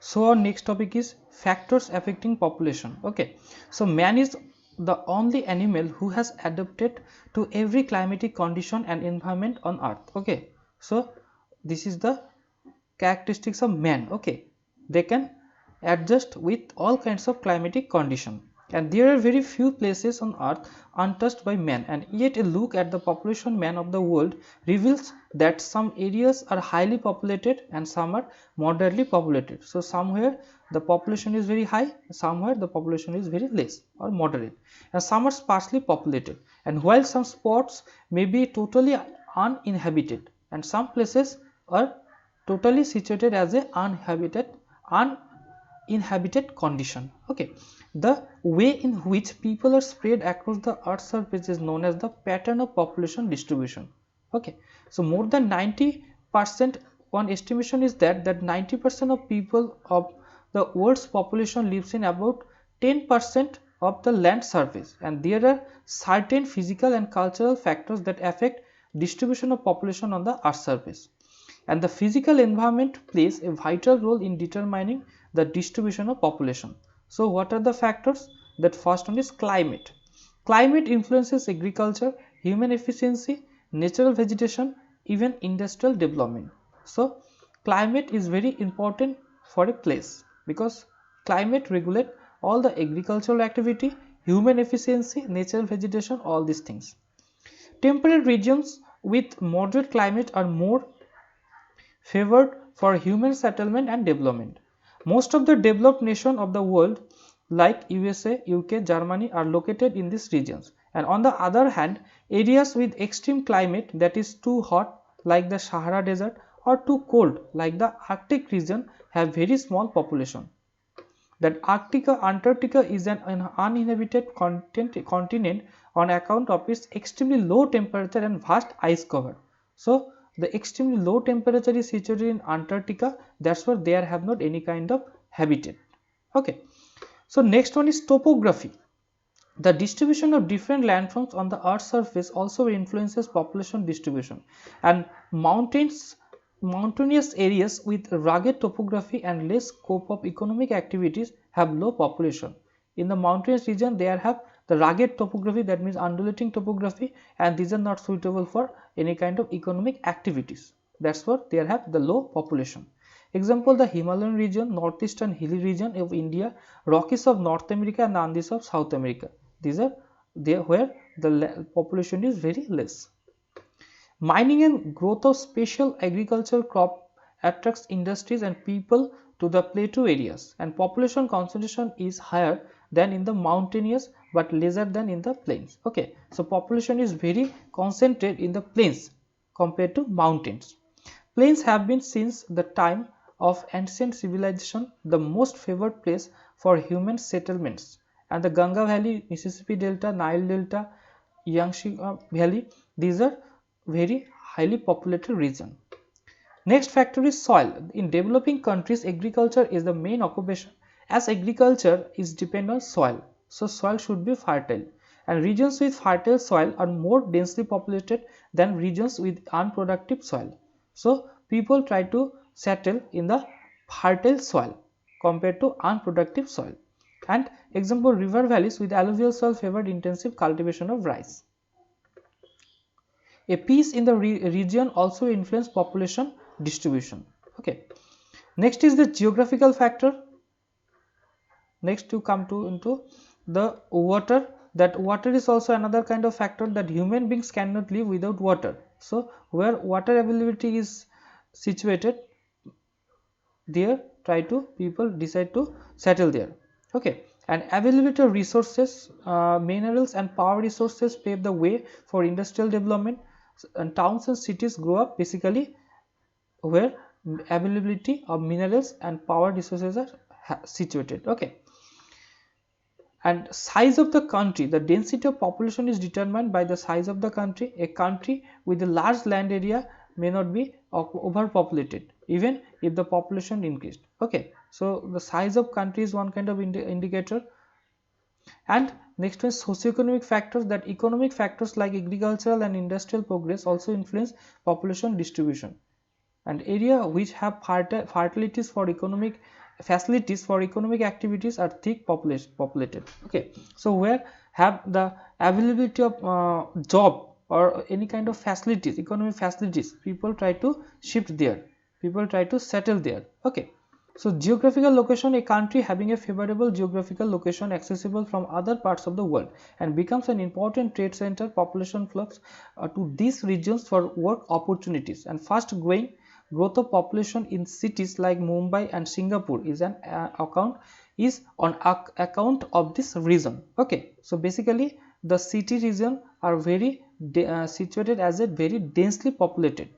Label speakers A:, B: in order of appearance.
A: So our next topic is factors affecting population. Okay, so man is the only animal who has adapted to every climatic condition and environment on earth. Okay, so this is the characteristics of man. Okay, they can adjust with all kinds of climatic condition, and there are very few places on earth untouched by man, and yet a look at the population man of the world reveals that some areas are highly populated and some are moderately populated. So somewhere the population is very high, somewhere the population is very less or moderate, and some are sparsely populated, and while some spots may be totally uninhabited, and some places are totally situated as a uninhabited condition. Okay, the way in which people are spread across the earth's surface is known as the pattern of population distribution. Okay, so more than 90%, one estimation is that 90% of people of the world's population lives in about 10% of the land surface, and there are certain physical and cultural factors that affect distribution of population on the earth's surface, and the physical environment plays a vital role in determining the distribution of population. So what are the factors? That first one is climate. Climate influences agriculture, human efficiency, natural vegetation, even industrial development. So climate is very important for a place because climate regulate all the agricultural activity, human efficiency, natural vegetation, all these things. Temperate regions with moderate climate are more favored for human settlement and development. Most of the developed nations of the world like USA, UK, Germany are located in these regions, and on the other hand, areas with extreme climate, that is too hot like the Sahara Desert or too cold like the Arctic region, have very small population. That Antarctica is an uninhabited continent on account of its extremely low temperature and vast ice cover. So the extremely low temperature is situated in Antarctica, that's why there have not any kind of habitat. Okay, so next one is topography. The distribution of different landforms on the earth's surface also influences population distribution, and mountainous areas with rugged topography and less scope of economic activities have low population. In the mountainous region, they have the rugged topography, that means undulating topography, and these are not suitable for any kind of economic activities. That's what they have the low population. Example, the Himalayan region, northeastern hilly region of India, Rockies of North America, and Andes of South America. These are there where the population is very less. Mining and growth of special agricultural crop attracts industries and people to the plateau areas, and population concentration is higher than in the mountainous but lesser than in the plains. Okay, so population is very concentrated in the plains compared to mountains. Plains have been since the time of ancient civilization the most favored place for human settlements, and the Ganga Valley, Mississippi Delta, Nile Delta, Yangtze Valley, these are very highly populated region. Next factor is soil. In developing countries, agriculture is the main occupation, as agriculture is dependent on soil. So soil should be fertile, and regions with fertile soil are more densely populated than regions with unproductive soil. So people try to settle in the fertile soil compared to unproductive soil. And example, river valleys with alluvial soil favored intensive cultivation of rice. A peace in the region also influence population distribution. Okay, next is the geographical factor. Next to come to into the water. That water is also another kind of factor, that human beings cannot live without water. So where water availability is situated, there try to people decide to settle there. Okay, and availability of resources, minerals and power resources pave the way for industrial development, and towns and cities grow up basically where availability of minerals and power resources are situated. Okay, and size of the country, the density of population is determined by the size of the country. A country with a large land area may not be overpopulated even if the population increased. Okay, so the size of country is one kind of indicator. And next is socioeconomic factors, that economic factors like agricultural and industrial progress also influence population distribution. and area which have fertilities for economic facilities for economic activities are thick populated. Okay, so where have the availability of job or any kind of facilities, economic facilities, people try to shift there, people try to settle there. Okay, so geographical location, a country having a favorable geographical location accessible from other parts of the world and becomes an important trade center. Population flux to these regions for work opportunities, and fast growing growth of population in cities like Mumbai and Singapore is on account of this reason. Okay, so basically the city region are very situated as a very densely populated.